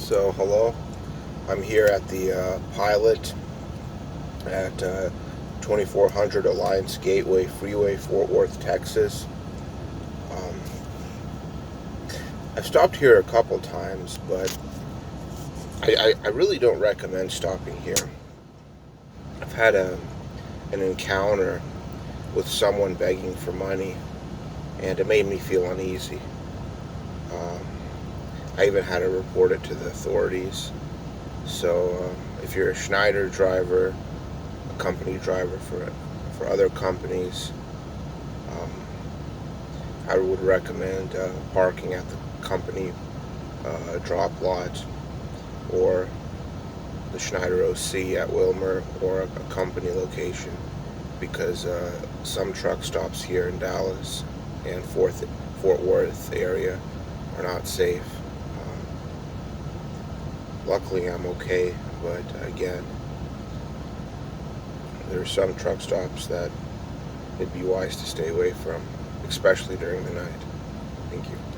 So, hello. I'm here at the Pilot at 2400 Alliance Gateway Freeway, Fort Worth, Texas. Um, I've stopped here a couple times, but I really don't recommend stopping here. I've had an encounter with someone begging for money, and it made me feel uneasy. Um, I even had to report it to the authorities. So, if you're a Schneider driver, a company driver for other companies, um, I would recommend parking at the company drop lot or the Schneider OC at Wilmer or a company location, because some truck stops here in Dallas and Fort Worth area are not safe. Luckily, I'm okay, but again, there are some truck stops that it'd be wise to stay away from, especially during the night. Thank you.